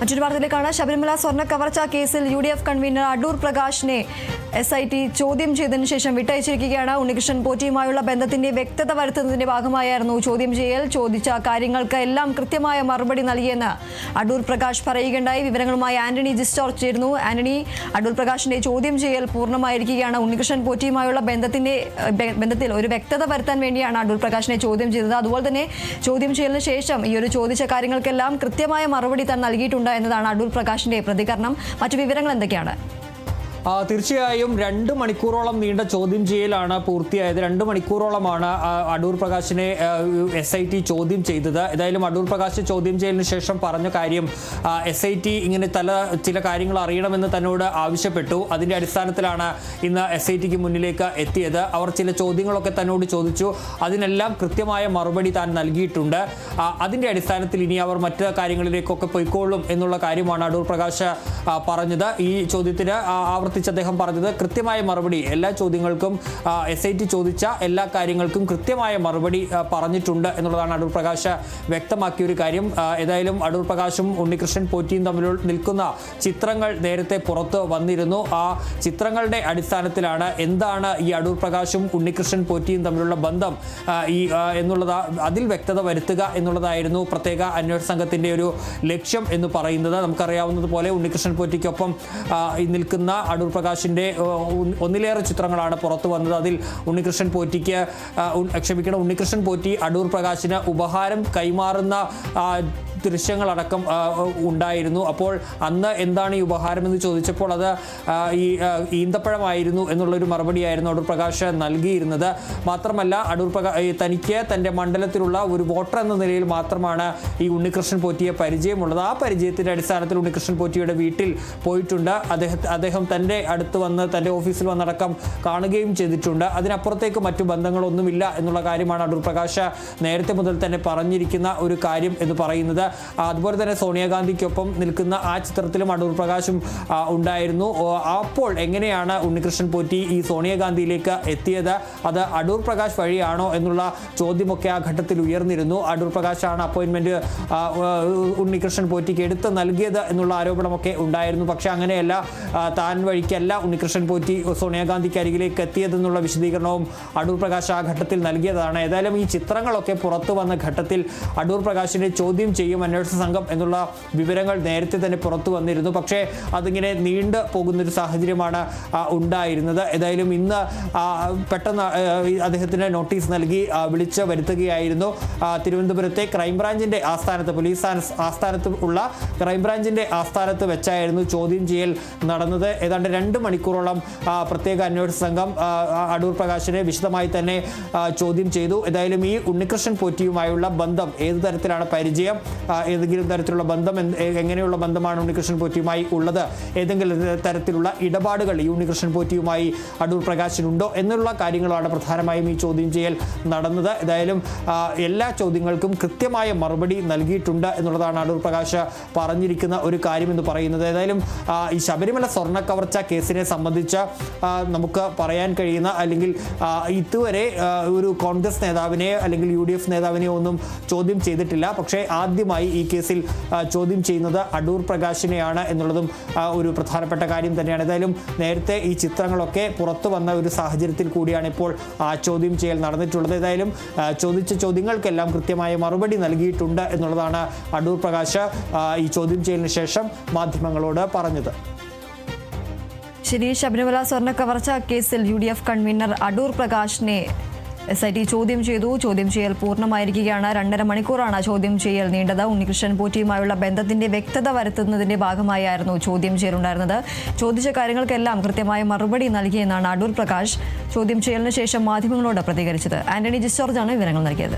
മറ്റൊരു വാർത്തയിലേക്കാണ്. ശബരിമല സ്വർണ്ണ കവർച്ച കേസിൽ UDF കൺവീനർ അടൂർ പ്രകാശിനെ SIT ചോദ്യം ചെയ്തതിനു ശേഷം വിട്ടയച്ചിരിക്കുകയാണ്. ഉണ്ണികൃഷ്ണൻ പോറ്റിയുമായുള്ള ബന്ധത്തിന്റെ വ്യക്തത വരുത്തുന്നതിന്റെ ഭാഗമായിരുന്നു ചോദ്യം ചെയ്യൽ. ചോദിച്ച കാര്യങ്ങൾക്ക് എല്ലാം കൃത്യമായ മറുപടി നൽകിയെന്ന് അടൂർ പ്രകാശ് പറയുകയുണ്ടായി. വിവരങ്ങളുമായി ആന്റണി ജിസ്റ്റോർജ് ചേരുന്നു. ആന്റണി, അടൂർ പ്രകാശിന്റെ ചോദ്യം ചെയ്യൽ പൂർണ്ണമായിരിക്കുകയാണ്. ഉണ്ണികൃഷ്ണൻ പോറ്റിയുമായുള്ള ബന്ധത്തിൽ ഒരു വ്യക്തത വരുത്താൻ വേണ്ടിയാണ് അടൂർ പ്രകാശിനെ ചോദ്യം ചെയ്തത്. അതുപോലെ തന്നെ ചോദ്യം ചെയ്യലിന് ശേഷം ഈ ഒരു ചോദിച്ച കാര്യങ്ങൾക്കെല്ലാം കൃത്യമായ മറുപടി താൻ നൽകിയിട്ടുണ്ട് എന്നതാണ് അടൂർ പ്രകാശിന്റെ പ്രതികരണം. മറ്റു വിവരങ്ങൾ എന്തൊക്കെയാണ്? തീർച്ചയായും 2 മണിക്കൂറോളം നീണ്ട ചോദ്യം ചെയ്യലാണ് പൂർത്തിയായത്. 2 മണിക്കൂറോളമാണ് അടൂർ പ്രകാശിനെ SIT ചോദ്യം ചെയ്തത്. ഏതായാലും അടൂർ പ്രകാശ് ചോദ്യം ചെയ്യലിന് ശേഷം പറഞ്ഞ കാര്യം SIT ഇങ്ങനെ ചില കാര്യങ്ങൾ അറിയണമെന്ന് തന്നോട് ആവശ്യപ്പെട്ടു. അതിൻ്റെ അടിസ്ഥാനത്തിലാണ് ഇന്ന് SITക്ക് മുന്നിലേക്ക് എത്തിയത്. അവർ ചില ചോദ്യങ്ങളൊക്കെ തന്നോട് ചോദിച്ചു. അതിനെല്ലാം കൃത്യമായ മറുപടി താൻ നൽകിയിട്ടുണ്ട്. അതിൻ്റെ അടിസ്ഥാനത്തിൽ ഇനി അവർ മറ്റ് കാര്യങ്ങളിലേക്കൊക്കെ പോയിക്കോളും എന്നുള്ള കാര്യമാണ് അടൂർ പ്രകാശ് പറഞ്ഞത്. ഈ ചോദ്യത്തിന് അദ്ദേഹം പറഞ്ഞത് കൃത്യമായ മറുപടി എല്ലാ ചോദ്യങ്ങൾക്കും SIT ചോദിച്ച എല്ലാ കാര്യങ്ങൾക്കും കൃത്യമായ മറുപടി പറഞ്ഞിട്ടുണ്ട് എന്നുള്ളതാണ് അടൂർ പ്രകാശ് വ്യക്തമാക്കിയ ഒരു കാര്യം. ഏതായാലും അടൂർ പ്രകാശും ഉണ്ണികൃഷ്ണൻ പോറ്റിയും തമ്മിൽ നിൽക്കുന്ന ചിത്രങ്ങൾ നേരത്തെ പുറത്ത് വന്നിരുന്നു. ആ ചിത്രങ്ങളുടെ അടിസ്ഥാനത്തിലാണ് എന്താണ് ഈ അടൂർ പ്രകാശും ഉണ്ണികൃഷ്ണൻ പോറ്റിയും തമ്മിലുള്ള ബന്ധം എന്നുള്ളത് അതിൽ വ്യക്തത വരുത്തുക എന്നുള്ളതായിരുന്നു പ്രത്യേക അന്വേഷണ സംഘത്തിന്റെ ഒരു ലക്ഷ്യം എന്ന് പറയുന്നത്. നമുക്കറിയാവുന്നതുപോലെ ഉണ്ണികൃഷ്ണൻ പോറ്റിക്കൊപ്പം നിൽക്കുന്ന അടൂർ പ്രകാശിന്റെ ഒന്നിലേറെ ചിത്രങ്ങളാണ് പുറത്തു വന്നത്. അതിൽ ഉണ്ണികൃഷ്ണൻ പോറ്റി അടൂർ പ്രകാശിന് ഉപഹാരം കൈമാറുന്ന ദൃശ്യങ്ങളടക്കം ഉണ്ടായിരുന്നു. അപ്പോൾ അന്ന് എന്താണ് ഈ ഉപഹാരം എന്ന് ചോദിച്ചപ്പോൾ അത് ഈ ഈന്തപ്പഴമായിരുന്നു എന്നുള്ളൊരു മറുപടിയായിരുന്നു അടൂർ പ്രകാശ് നൽകിയിരുന്നത്. മാത്രമല്ല തനിക്ക് തൻ്റെ മണ്ഡലത്തിലുള്ള ഒരു വോട്ടർ എന്ന നിലയിൽ മാത്രമാണ് ഈ ഉണ്ണികൃഷ്ണൻ പോറ്റിയെ പരിചയമുള്ളത്. ആ പരിചയത്തിൻ്റെ അടിസ്ഥാനത്തിൽ ഉണ്ണികൃഷ്ണൻ പോറ്റിയുടെ വീട്ടിൽ പോയിട്ടുണ്ട്. അദ്ദേഹം തൻ്റെ അടുത്ത് വന്ന് തൻ്റെ ഓഫീസിൽ വന്നടക്കം കാണുകയും ചെയ്തിട്ടുണ്ട്. അതിനപ്പുറത്തേക്ക് മറ്റു ബന്ധങ്ങളൊന്നുമില്ല എന്നുള്ള കാര്യമാണ് അടൂർ പ്രകാശ് നേരത്തെ മുതൽ തന്നെ പറഞ്ഞിരിക്കുന്ന ഒരു കാര്യം എന്ന് പറയുന്നത്. അതുപോലെ തന്നെ സോണിയാഗാന്ധിക്കൊപ്പം നിൽക്കുന്ന ആ ചിത്രത്തിലും അടൂർ പ്രകാശും ഉണ്ടായിരുന്നു. അപ്പോൾ എങ്ങനെയാണ് ഉണ്ണികൃഷ്ണൻ പോറ്റി ഈ സോണിയാഗാന്ധിയിലേക്ക് എത്തിയത്? അത് അടൂർ പ്രകാശ് വഴിയാണോ എന്നുള്ള ചോദ്യമൊക്കെ ആ ഘട്ടത്തിൽ ഉയർന്നിരുന്നു. അടൂർ പ്രകാശാണ് അപ്പോയിൻമെന്റ് ഉണ്ണികൃഷ്ണൻ പോറ്റിക്ക് എടുത്ത് നൽകിയത് എന്നുള്ള ആരോപണമൊക്കെ ഉണ്ടായിരുന്നു. പക്ഷെ അങ്ങനെയല്ല, താൻ വഴിക്കല്ല ഉണ്ണികൃഷ്ണൻ പോറ്റി സോണിയാഗാന്ധിക്ക് അരികിലേക്ക് എത്തിയതെന്നുള്ള വിശദീകരണവും അടൂർ പ്രകാശ് ആ ഘട്ടത്തിൽ നൽകിയതാണ്. ഏതായാലും ഈ ചിത്രങ്ങളൊക്കെ പുറത്തു വന്ന ഘട്ടത്തിൽ അടൂർ പ്രകാശിനെ ചോദ്യം ചെയ്യും അന്വേഷണ സംഘം എന്നുള്ള വിവരങ്ങൾ നേരത്തെ തന്നെ പുറത്തു വന്നിരുന്നു. പക്ഷേ അതിങ്ങനെ നീണ്ടു പോകുന്നൊരു സാഹചര്യമാണ് ഉണ്ടായിരുന്നത്. ഏതായാലും ഇന്ന് പെട്ടെന്ന് അദ്ദേഹത്തിന് നോട്ടീസ് നൽകി വിളിച്ച് വരുത്തുകയായിരുന്നു. തിരുവനന്തപുരത്തെ ക്രൈംബ്രാഞ്ചിന്റെ ആസ്ഥാനത്ത്, പോലീസ് ആസ്ഥാനത്ത് ഉള്ള ക്രൈംബ്രാഞ്ചിന്റെ ആസ്ഥാനത്ത് വെച്ചായിരുന്നു ചോദ്യം ചെയ്യൽ നടന്നത്. ഏതാണ്ട് 2 മണിക്കൂറോളം പ്രത്യേക അന്വേഷണ സംഘം അടൂർ പ്രകാശിനെ വിശദമായി തന്നെ ചോദ്യം ചെയ്തു. ഏതായാലും ഈ ഉണ്ണികൃഷ്ണൻ പോറ്റിയുമായുള്ള ബന്ധം, ഏത് തരത്തിലാണ് പരിചയം, ഏതെങ്കിലും തരത്തിലുള്ള ബന്ധം, എങ്ങനെയുള്ള ബന്ധമാണ് ഉണ്ണികൃഷ്ണൻ പോറ്റിയുമായി ഉള്ളത്, ഏതെങ്കിലും തരത്തിലുള്ള ഇടപാടുകൾ ഈ ഉണ്ണികൃഷ്ണൻ പോറ്റിയുമായി അടൂർ പ്രകാശിനുണ്ടോ എന്നുള്ള കാര്യങ്ങളാണ് പ്രധാനമായും ഈ ചോദ്യം ചെയ്യൽ നടന്നത്. ഏതായാലും എല്ലാ ചോദ്യങ്ങൾക്കും കൃത്യമായ മറുപടി നൽകിയിട്ടുണ്ട് എന്നുള്ളതാണ് അടൂർ പ്രകാശ് പറഞ്ഞിരിക്കുന്ന ഒരു കാര്യം എന്ന് പറയുന്നത്. ഏതായാലും ഈ ശബരിമല സ്വർണ്ണ കവർച്ച കേസിനെ സംബന്ധിച്ച് നമുക്ക് പറയാൻ കഴിയുന്ന, അല്ലെങ്കിൽ ഇതുവരെ ഒരു കോൺഗ്രസ് നേതാവിനെ അല്ലെങ്കിൽ UDF നേതാവിനെ ഒന്നും ചോദ്യം ചെയ്തിട്ടില്ല. പക്ഷേ ആദ്യമായി ഈ കേസിൽ ചോദ്യം ചെയ്യുന്നത് അടൂർ പ്രകാശിനെയാണ് എന്നുള്ളതും ഒരു പ്രധാനപ്പെട്ട കാര്യം തന്നെയാണ്. ഏതായാലും നേരത്തെ ഈ ചിത്രങ്ങളൊക്കെ പുറത്തു വന്ന ഒരു സാഹചര്യത്തിൽ കൂടിയാണ് ഇപ്പോൾ ചോദ്യം ചെയ്യൽ നടന്നിട്ടുള്ളത്. ഏതായാലും ചോദിച്ച ചോദ്യങ്ങൾക്കെല്ലാം കൃത്യമായ മറുപടി നൽകിയിട്ടുണ്ട് എന്നുള്ളതാണ് അടൂർ പ്രകാശ് ഈ ചോദ്യം ചെയ്യലിന് ശേഷം മാധ്യമങ്ങളോട് പറഞ്ഞത്. ശരി, ശബരിമല സ്വർണ്ണ കവർച്ച കേസിൽ UDF കൺവീനർ അടൂർ പ്രകാശിനെ SIT ചോദ്യം ചെയ്തു. ചോദ്യം ചെയ്യൽ പൂർണ്ണമായിരിക്കുകയാണ്. 2.5 മണിക്കൂറാണ് ചോദ്യം ചെയ്യൽ നീണ്ടത്. ഉണ്ണികൃഷ്ണൻ പോറ്റിയുമായുള്ള ബന്ധത്തിന്റെ വ്യക്തത വരുത്തുന്നതിന്റെ ഭാഗമായിരുന്നു ചോദ്യം ചെയ്യലുണ്ടായിരുന്നത്. ചോദിച്ച കാര്യങ്ങൾക്കെല്ലാം കൃത്യമായ മറുപടി നൽകിയെന്നാണ് അടൂർ പ്രകാശ് ചോദ്യം ചെയ്യലിന് ശേഷം മാധ്യമങ്ങളോട് പ്രതികരിച്ചത്. ആന്റണി ജിസ്റ്റോർജാണ് വിവരങ്ങൾ നൽകിയത്.